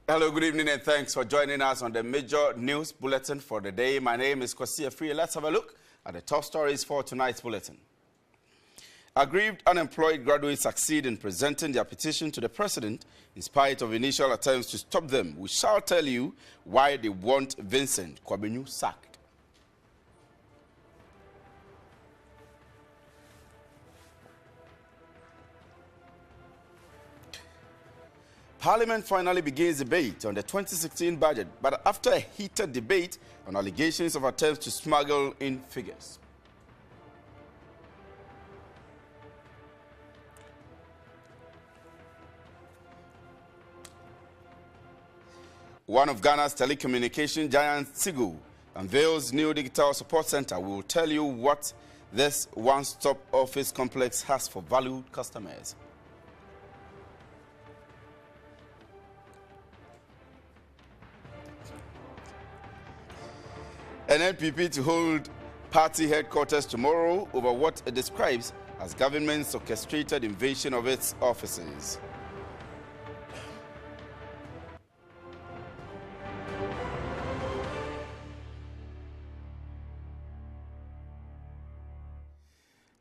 Hello, good evening, and thanks for joining us on the major news bulletin for the day. My name is Kwasi. Afriyie. Let's have a look at the top stories for tonight's bulletin. Aggrieved unemployed graduates succeed in presenting their petition to the president in spite of initial attempts to stop them. We shall tell you why they want Vincent Kwabenu sacked. Parliament finally begins debate on the 2016 budget, but after a heated debate on allegations of attempts to smuggle in figures. One of Ghana's telecommunication giants, Tigo, unveils new digital support center. We will tell you what this one-stop office complex has for valued customers. An NPP to hold party headquarters tomorrow over what it describes as government's orchestrated invasion of its offices.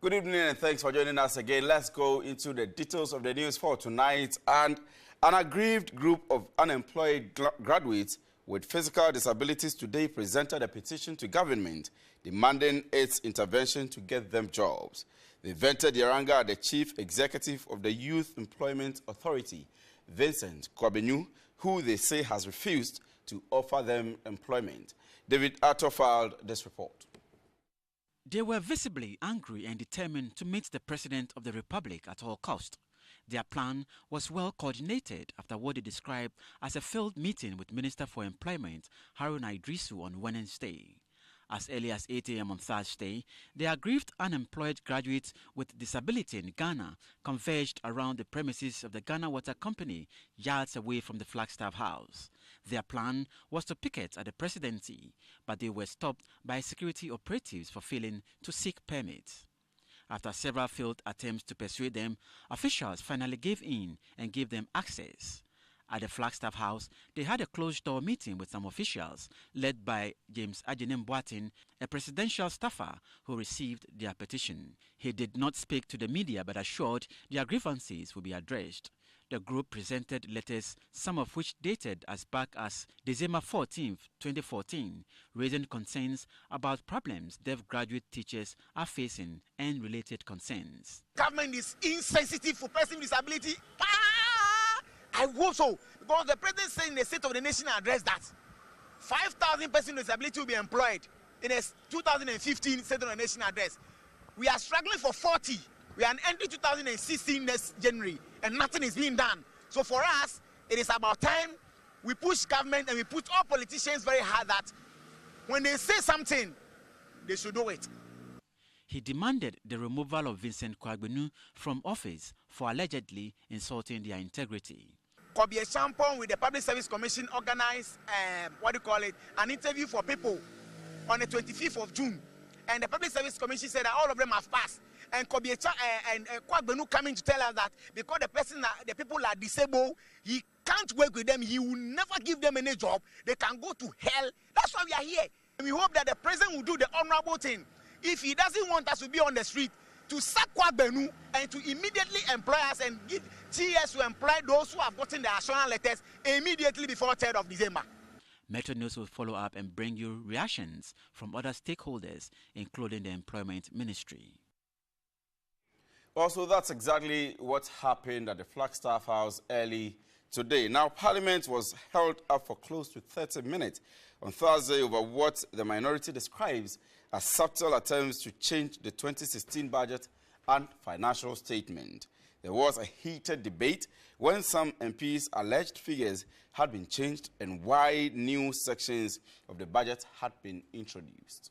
Good evening and thanks for joining us again. Let's go into the details of the news for tonight. And an aggrieved group of unemployed graduates with physical disabilities today presented a petition to government demanding its intervention to get them jobs. They vented their anger at the chief executive of the Youth Employment Authority, Vincent Kwabenu, who they say has refused to offer them employment. David Arthur filed this report. They were visibly angry and determined to meet the President of the Republic at all cost. Their plan was well coordinated after what they described as a failed meeting with Minister for Employment, Haruna Idrisu, on Wednesday. As early as 8 a.m. on Thursday, the aggrieved unemployed graduates with disability in Ghana converged around the premises of the Ghana Water Company, yards away from the Flagstaff House. Their plan was to picket at the presidency, but they were stopped by security operatives for failing to seek permits. After several failed attempts to persuade them, officials finally gave in and gave them access. At the Flagstaff House, they had a closed-door meeting with some officials, led by James Ajinem Boatin, a presidential staffer who received their petition. He did not speak to the media but assured their grievances would be addressed. The group presented letters, some of which dated as back as December 14, 2014, raising concerns about problems deaf graduate teachers are facing and related concerns. Government is insensitive for persons with disability. I hope so, because the president said in the State of the Nation address that 5,000 persons with disability will be employed in a 2015 State of the Nation address. We are struggling for 40. We are entering 2016 next January, and nothing is being done. So for us, it is about time we push government and we put all politicians very hard that when they say something, they should do it. He demanded the removal of Vincent Kwabenu from office for allegedly insulting their integrity. Kobie Champon with the Public Service Commission organized, an interview for people on the 25th of June. And the Public Service Commission said that all of them have passed. And Kwabenu coming to tell us that because the people are disabled, he can't work with them, he will never give them any job, they can go to hell. That's why we are here. And we hope that the president will do the honorable thing. If he doesn't want us to be on the street, to sack Kwabenu and to immediately employ us and give TS to employ those who have gotten the assurance letters immediately before 3rd of December. Metro News will follow up and bring you reactions from other stakeholders, including the Employment Ministry. Also, that's exactly what happened at the Flagstaff House early today. Now, Parliament was held up for close to 30 minutes on Thursday over what the minority describes as subtle attempts to change the 2016 budget and financial statement. There was a heated debate when some MPs alleged figures had been changed and why new sections of the budget had been introduced.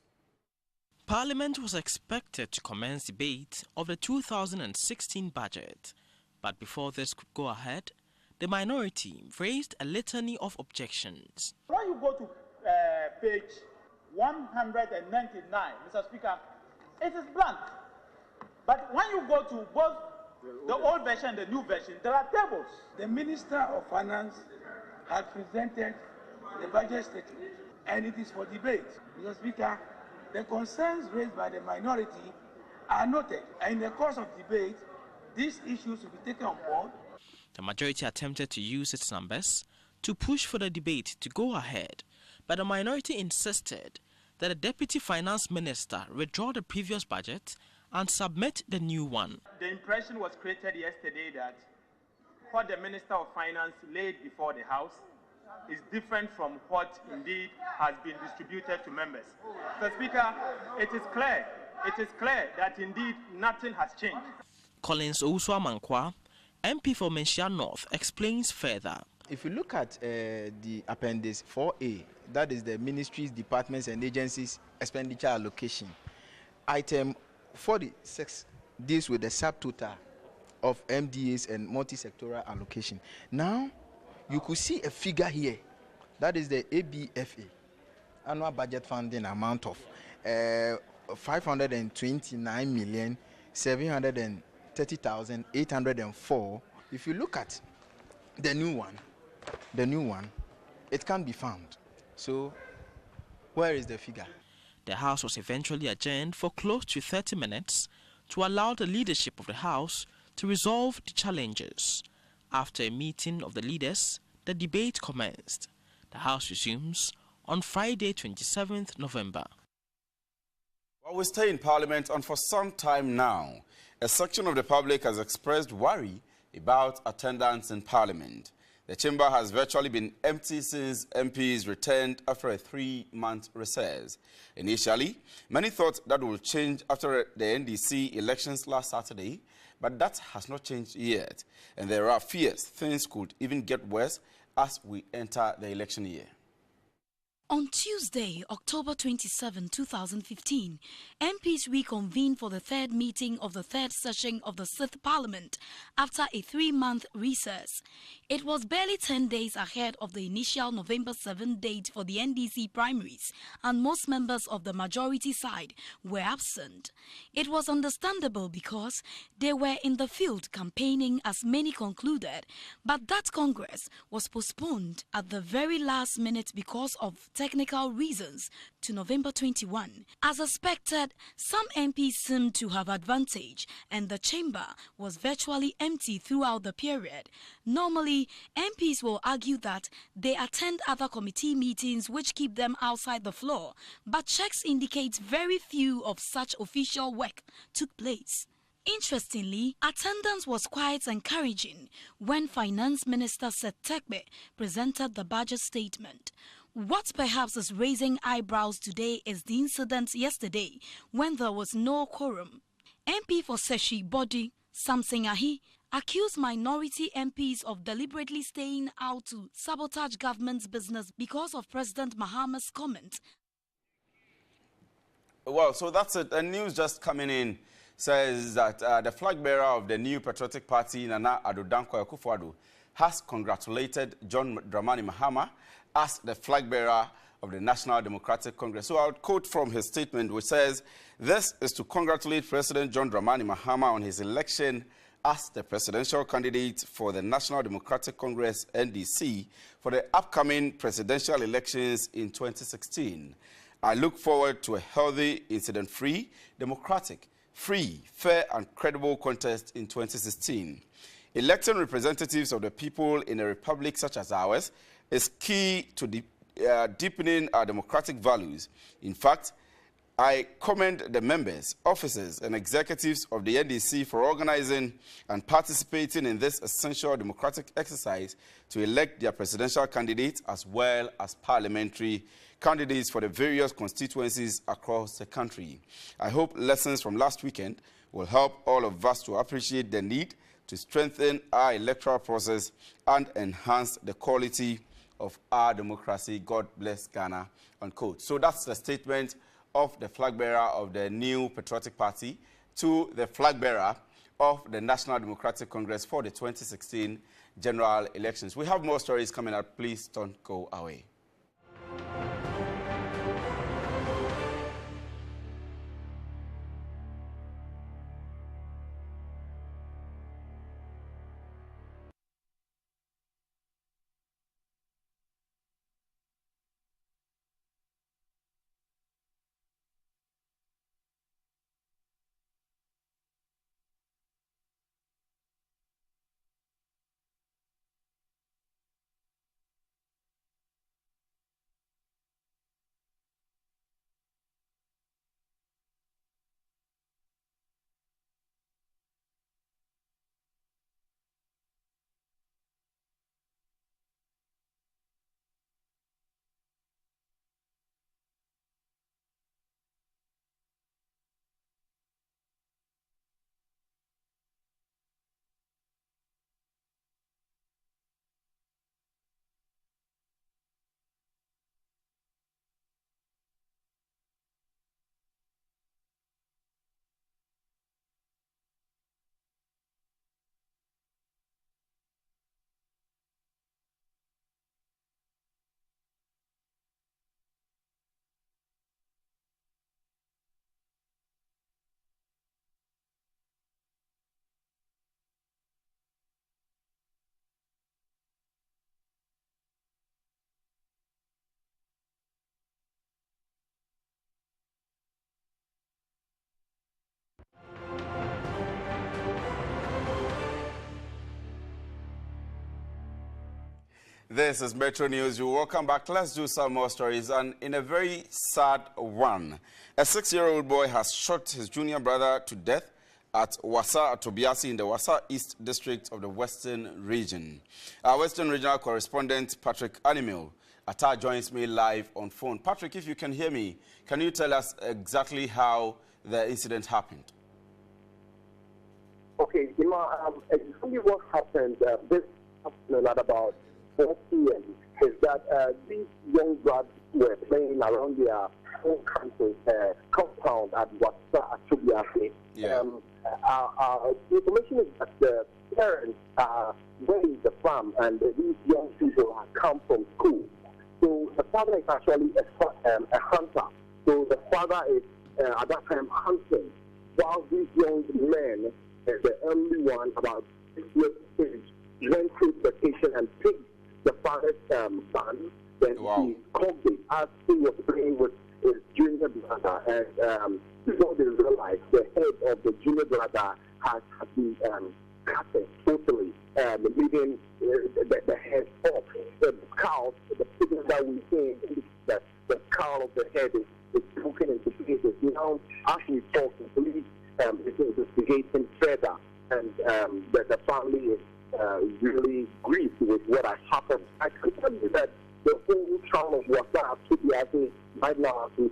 Parliament was expected to commence debate of the 2016 budget, but before this could go ahead, the minority raised a litany of objections. When you go to page 199, Mr. Speaker, it is blank. But when you go to both the old version and the new version, there are tables. The Minister of Finance has presented the budget statement, and it is for debate. Mr. Speaker, the concerns raised by the minority are noted, and in the course of debate, these issues will be taken on board. The majority attempted to use its numbers to push for the debate to go ahead, but the minority insisted that the Deputy Finance Minister withdraw the previous budget and submit the new one. The impression was created yesterday that what the Minister of Finance laid before the House is different from what indeed has been distributed to members. Mr. Speaker, it is clear that indeed nothing has changed. Collins Owusu-Amankwa, MP for Menchia North, explains further. If you look at the Appendix 4A, that is the Ministries, Departments and Agencies Expenditure Allocation, Item 46 deals with the subtotal of MDAs and multi-sectoral allocation. Now, you could see a figure here. That is the ABFA, annual budget funding amount of 529,730,804. If you look at the new one, it can't be found. So, where is the figure? The House was eventually adjourned for close to 30 minutes to allow the leadership of the House to resolve the challenges. After a meeting of the leaders, the debate commenced. The House resumes on Friday, 27th November. Well, we stay in Parliament, and for some time now, a section of the public has expressed worry about attendance in Parliament. The chamber has virtually been empty since MPs returned after a 3-month recess. Initially, many thought that would change after the NDC elections last Saturday, but that has not changed yet, and there are fears things could even get worse as we enter the election year. On Tuesday, October 27, 2015, MPs reconvened for the third meeting of the third session of the 6th Parliament after a 3-month recess. It was barely 10 days ahead of the initial November 7 date for the NDC primaries, and most members of the majority side were absent. It was understandable because they were in the field campaigning, as many concluded, but that Congress was postponed at the very last minute because of technical reasons to November 21. As expected, some MPs seemed to have advantage, and the chamber was virtually empty throughout the period. Normally, MPs will argue that they attend other committee meetings which keep them outside the floor, but checks indicate very few of such official work took place. Interestingly, attendance was quite encouraging when Finance Minister Seth Terkper presented the budget statement. What perhaps is raising eyebrows today is the incident yesterday when there was no quorum. MP for Seshi Body, Samson Ahi, accused minority MPs of deliberately staying out to sabotage government's business because of President Mahama's comment. Well, so that's it. The news just coming in says that the flag bearer of the new patriotic party, Nana Addo Dankwa Akufo-Addo, has congratulated John Dramani Mahama as the flag bearer of the National Democratic Congress. So I'll quote from his statement, which says, "This is to congratulate President John Dramani Mahama on his election as the presidential candidate for the National Democratic Congress, NDC, for the upcoming presidential elections in 2016. I look forward to a healthy, incident-free, democratic, free, fair and credible contest in 2016. Electing representatives of the people in a republic such as ours is key to deepening our democratic values. In fact, I commend the members, officers and executives of the NDC for organizing and participating in this essential democratic exercise to elect their presidential candidates as well as parliamentary candidates for the various constituencies across the country. I hope lessons from last weekend will help all of us to appreciate the need to strengthen our electoral process and enhance the quality of our democracy. God bless Ghana," unquote. So that's the statement of the flag bearer of the new patriotic party to the flag bearer of the National Democratic Congress for the 2016 general elections. We have more stories coming up. Please don't go away. This is Metro News. You're welcome back. Let's do some more stories. And in a very sad one, a 6-year-old boy has shot his junior brother to death at Wasa Tobiasi in the Wasa East District of the Western Region. Our Western Regional correspondent, Patrick Animil Atta, joins me live on phone. Patrick, if you can hear me, can you tell us exactly how the incident happened? Okay, exactly what happened this afternoon at about 4 p.m. is that these young brothers were playing around their home campus compound at Wasa Tobiasi. Yeah. The information is that the parents are going to the farm and these young people have come from school. So the father is actually a hunter. So the father is at that time hunting, while these young men, the only one about 6 years of age, went to the station and picked the father's son. Then he called it as he was playing with his junior brother. And before they realized, the head of the junior brother has been cut totally, leaving the head off. The skull, the picture that we see, that the skull of the head is broken into pieces. Now, as we talk, the police is investigating further, and the family is really grieved with what has happened. I can tell you that the whole town of Wasa Tobiasi right now is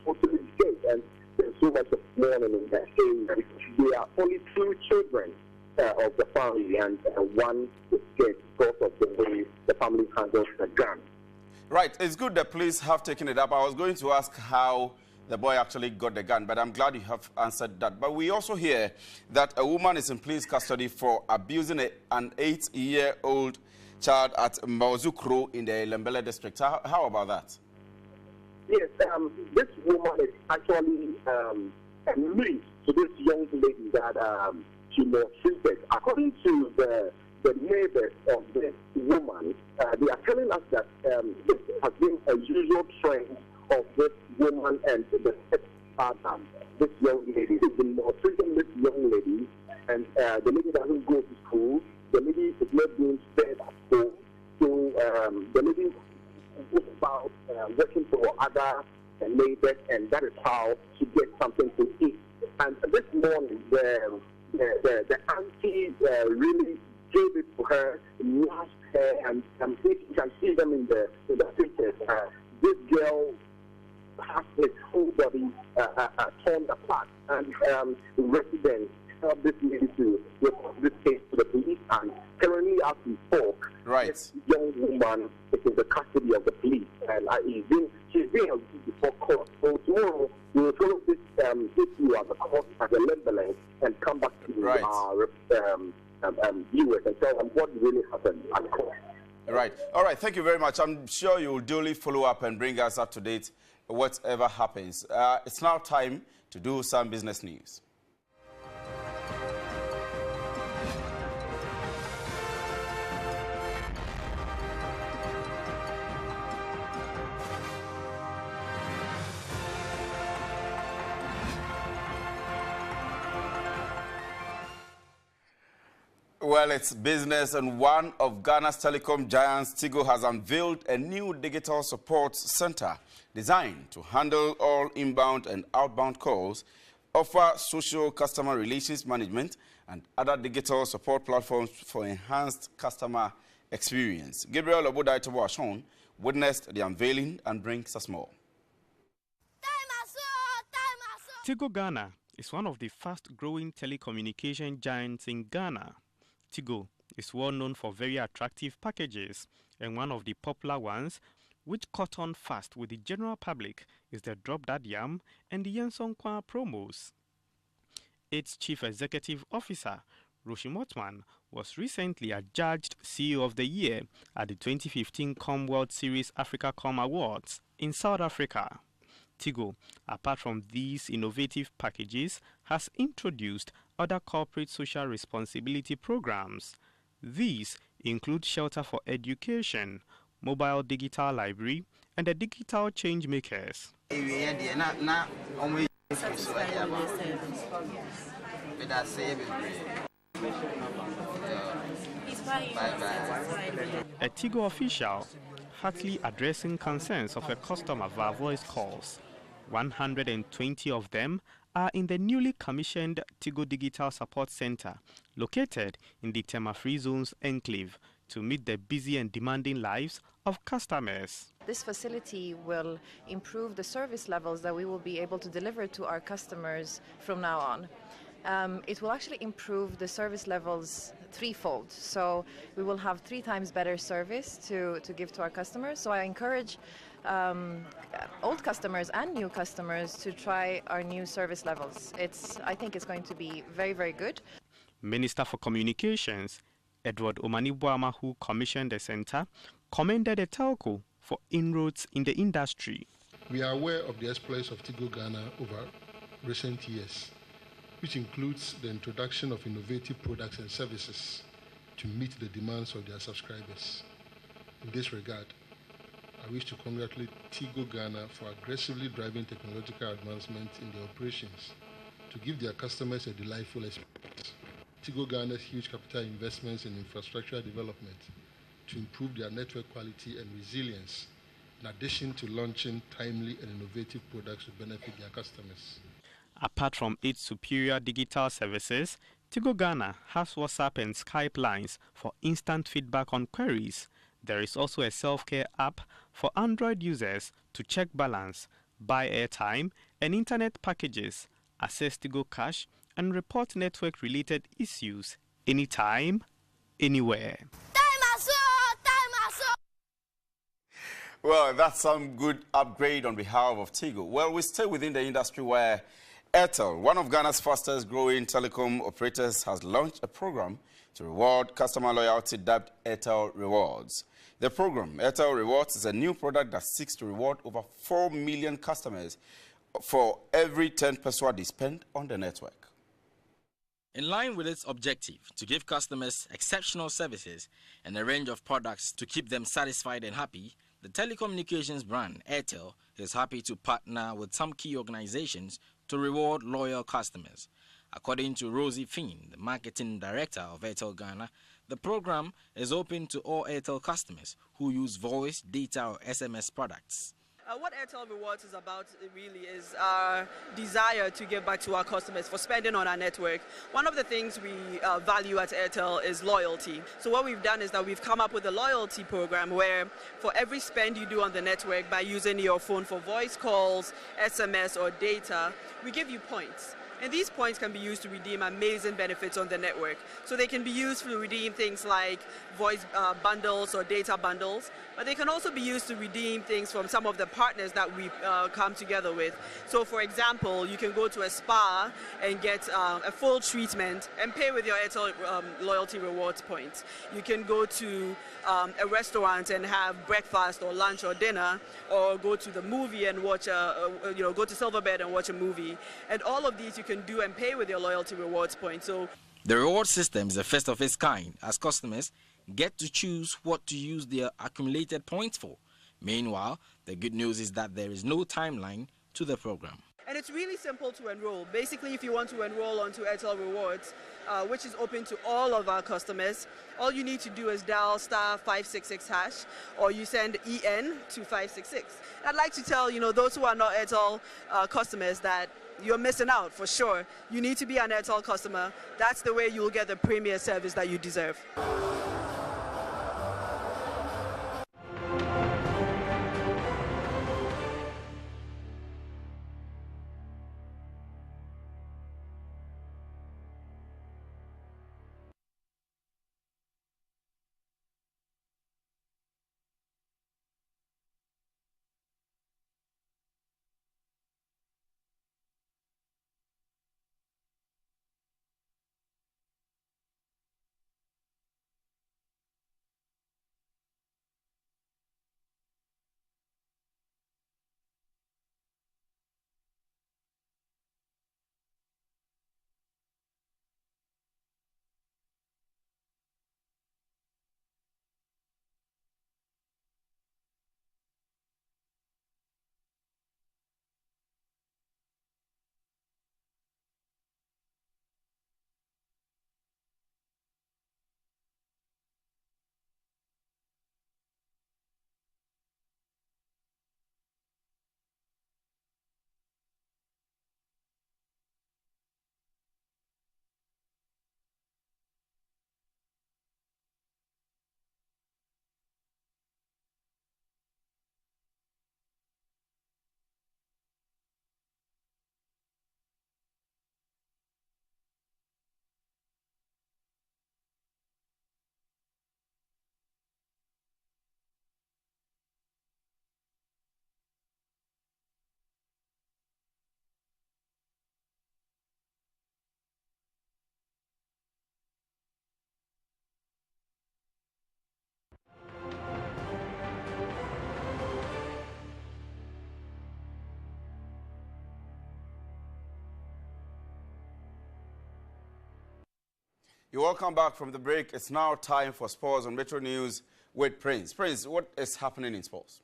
totally dead, and there's so much of mourning in that area. There are only 2 children of the family, and one is dead because of the way the family handles the gun. Right, it's good the police have taken it up. I was going to ask how the boy actually got the gun, but I'm glad you have answered that. But we also hear that a woman is in police custody for abusing an 8-year-old child at Mauzukro in the Lembele district. How about that? Yes, this woman is actually linked to this young lady that she was treated. According to the neighbors of this woman, they are telling us that this has been a usual trend of this woman and the stepfather, this young lady. They've been treating this young lady, and the lady doesn't go to school. The lady is not being fed at home. So the lady goes about working for other neighbors, and that is how she gets something to eat. And this morning, the auntie really gave it to her, lashed her, and you can see them in the pictures. This girl has his whole body torn apart, and the residents helped this lady to report this case to the police, and currently as we talk, this young woman is in the custody of the police, and she's being held before court. So tomorrow we will follow this issue at the court at the Lemberland and come back to our viewers and tell them what really happened at court. Right. All right. Thank you very much. I'm sure you will duly follow up and bring us up to date whatever happens. It's now time to do some business news. Well, it's business, and one of Ghana's telecom giants, Tigo, has unveiled a new digital support center designed to handle all inbound and outbound calls, offer social customer relations management, and other digital support platforms for enhanced customer experience. Gabriel Obodaitobo witnessed the unveiling and brings us more. Tigo Ghana is one of the fast-growing telecommunication giants in Ghana. Tigo is well known for very attractive packages, and one of the popular ones, which caught on fast with the general public, is the Drop That Yam and the Yensong Kwa promos. Its Chief Executive Officer, Roshi Motman, was recently adjudged CEO of the Year at the 2015 Commonwealth Series Africa.com Awards in South Africa. Tigo, apart from these innovative packages, has introduced other corporate social responsibility programs. These include Shelter for Education, Mobile Digital Library, and the Digital Change Makers. A Tigo official heartily addressing concerns of a customer via voice calls. 120 of them are in the newly commissioned Tigo Digital Support Center, located in the Tema-Free Zone's enclave, to meet the busy and demanding lives of customers. This facility will improve the service levels that we will be able to deliver to our customers from now on. It will actually improve the service levels threefold. So we will have 3 times better service to give to our customers. So I encourage old customers and new customers to try our new service levels. I think it's going to be very, very good. Minister for Communications, Edward Omani-Boama, who commissioned the center, commended the telco for inroads in the industry. We are aware of the exploits of Tigo Ghana over recent years, which includes the introduction of innovative products and services to meet the demands of their subscribers. In this regard, I wish to congratulate Tigo Ghana for aggressively driving technological advancement in their operations to give their customers a delightful experience. Tigo Ghana's huge capital investments in infrastructure development to improve their network quality and resilience, in addition to launching timely and innovative products to benefit their customers. Apart from its superior digital services, Tigo Ghana has WhatsApp and Skype lines for instant feedback on queries. There is also a self-care app for Android users to check balance, buy airtime and internet packages, access Tigo Cash, and report network-related issues anytime, anywhere. Well, that's some good upgrade on behalf of Tigo. Well, we stay within the industry where Airtel, one of Ghana's fastest growing telecom operators, has launched a program to reward customer loyalty dubbed Airtel Rewards. The program, Airtel Rewards, is a new product that seeks to reward over 4 million customers for every 10 pesos they spend on the network. In line with its objective to give customers exceptional services and a range of products to keep them satisfied and happy, the telecommunications brand Airtel is happy to partner with some key organizations to reward loyal customers. According to Rosie Finn, the marketing director of Airtel Ghana, the program is open to all Airtel customers who use voice, data or SMS products. What Airtel Rewards is about really is our desire to give back to our customers for spending on our network. One of the things we value at Airtel is loyalty. So what we've done is that we've come up with a loyalty program where for every spend you do on the network by using your phone for voice calls, SMS or data, we give you points. And these points can be used to redeem amazing benefits on the network. So they can be used to redeem things like voice bundles or data bundles, but they can also be used to redeem things from some of the partners that we've come together with. So for example, you can go to a spa and get a full treatment and pay with your Airtel loyalty rewards points. You can go to a restaurant and have breakfast or lunch or dinner, or go to the movie and watch go to Silverbed and watch a movie. And all of these you can do and pay with your loyalty rewards points. So the reward system is the first of its kind, as customers get to choose what to use their accumulated points for. Meanwhile, the good news is that there is no timeline to the program. And it's really simple to enroll. Basically, if you want to enroll onto Airtel Rewards, which is open to all of our customers, all you need to do is dial *566#, or you send EN to 566. I'd like to tell those who are not Airtel customers that you're missing out for sure. You need to be an Airtel customer. That's the way you'll get the premier service that you deserve. You're welcome back from the break. It's now time for sports on Metro News with Prince. Prince, what is happening in sports?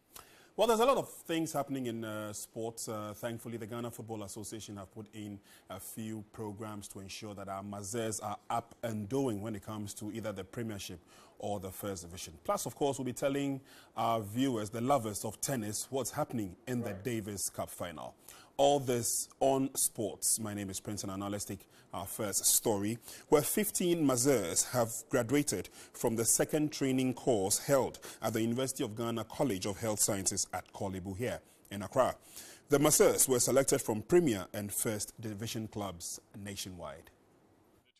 Well, there's a lot of things happening in sports. Thankfully, the Ghana Football Association have put in a few programs to ensure that our mazes are up and doing when it comes to either the Premiership or the First Division. Plus, of course, we'll be telling our viewers, the lovers of tennis, what's happening in the Davis Cup final. All this on sports. My name is Prince, and now let's take our first story, where 15 mazers have graduated from the second training course held at the University of Ghana College of Health Sciences at Korle Bu here in Accra. The mazers were selected from Premier and First Division clubs nationwide.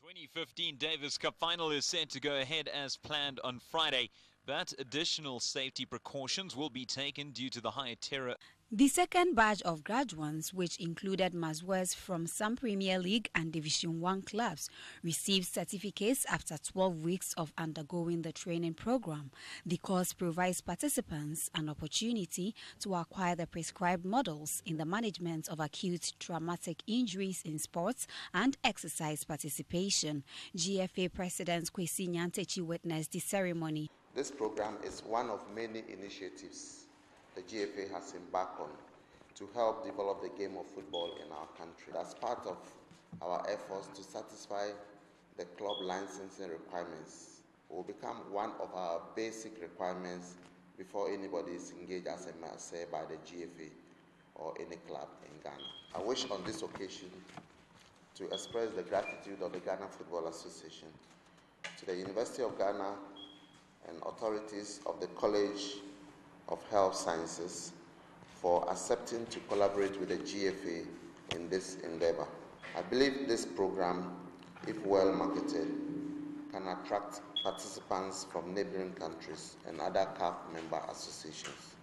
The 2015 Davis Cup final is set to go ahead as planned on Friday, but additional safety precautions will be taken due to the high terror. The second batch of graduates, which included mazers from some Premier League and Division 1 clubs, received certificates after 12 weeks of undergoing the training program. The course provides participants an opportunity to acquire the prescribed models in the management of acute traumatic injuries in sports and exercise participation. GFA President Kwasi witnessed the ceremony. This program is one of many initiatives the GFA has embarked on to help develop the game of football in our country. As part of our efforts to satisfy the club licensing requirements, will become one of our basic requirements before anybody is engaged as a master by the GFA or any club in Ghana. I wish on this occasion to express the gratitude of the Ghana Football Association to the University of Ghana and authorities of the College of Health Sciences for accepting to collaborate with the GFA in this endeavor. I believe this program, if well marketed, can attract participants from neighboring countries and other CAF member associations.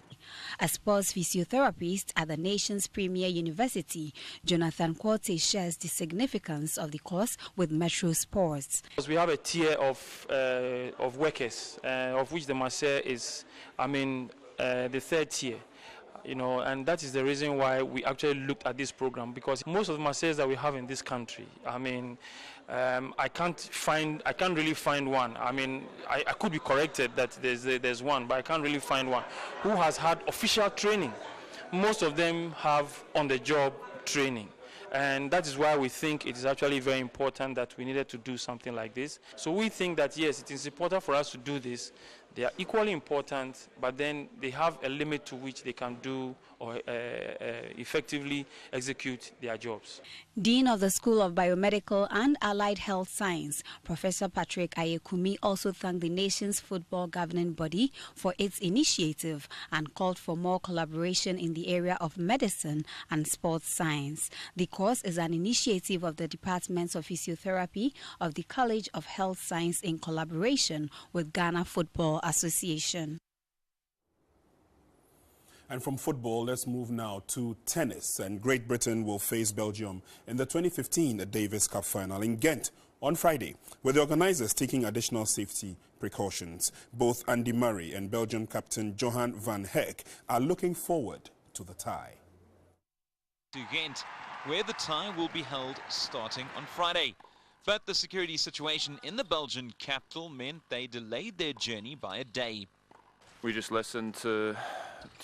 A sports physiotherapist at the nation's premier university, Jonathan Quote shares the significance of the course with Metro Sports. We have a tier of workers, of which the masseur is, the third tier, and that is the reason why we actually looked at this program, because most of the masseurs that we have in this country, I can't really find one. I could be corrected that there's one, but I can't really find one who has had official training. Most of them have on-the-job training. And that is why we think it is actually very important that we needed to do something like this. So we think that, yes, it is important for us to do this. They are equally important, but then they have a limit to which they can do or effectively execute their jobs. Dean of the School of Biomedical and Allied Health Science, Professor Patrick Ayekumi, also thanked the nation's football governing body for its initiative and called for more collaboration in the area of medicine and sports science. The course is an initiative of the Departments of Physiotherapy of the College of Health Science in collaboration with Ghana Football Association. And from football, let's move now to tennis. And Great Britain will face Belgium in the 2015 Davis Cup final in Ghent on Friday, with the organizers taking additional safety precautions. Both Andy Murray and Belgian captain Johan van Heck are looking forward to the tie. To Ghent, where the tie will be held starting on Friday. But the security situation in the Belgian capital meant they delayed their journey by a day. We just listened to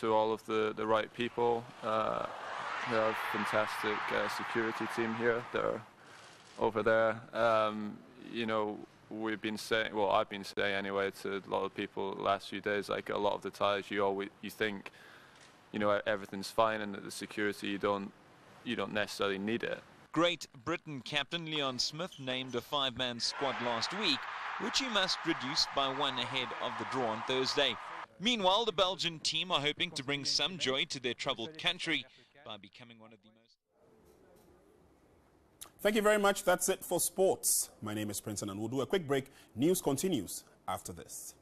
all of the right people. We have a fantastic security team here. They're over there. We've been saying, well, I've been saying anyway to a lot of people the last few days, like a lot of the ties you think, everything's fine, and that the security you don't necessarily need it. Great Britain captain Leon Smith named a 5-man squad last week, which he must reduce by one ahead of the draw on Thursday. Meanwhile, the Belgian team are hoping to bring some joy to their troubled country by becoming one of the most... Thank you very much. That's it for sports. My name is Prince, and we'll do a quick break. News continues after this.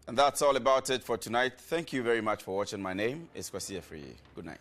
And that's all about it for tonight. Thank you very much for watching. My name is Kwasi. Good night.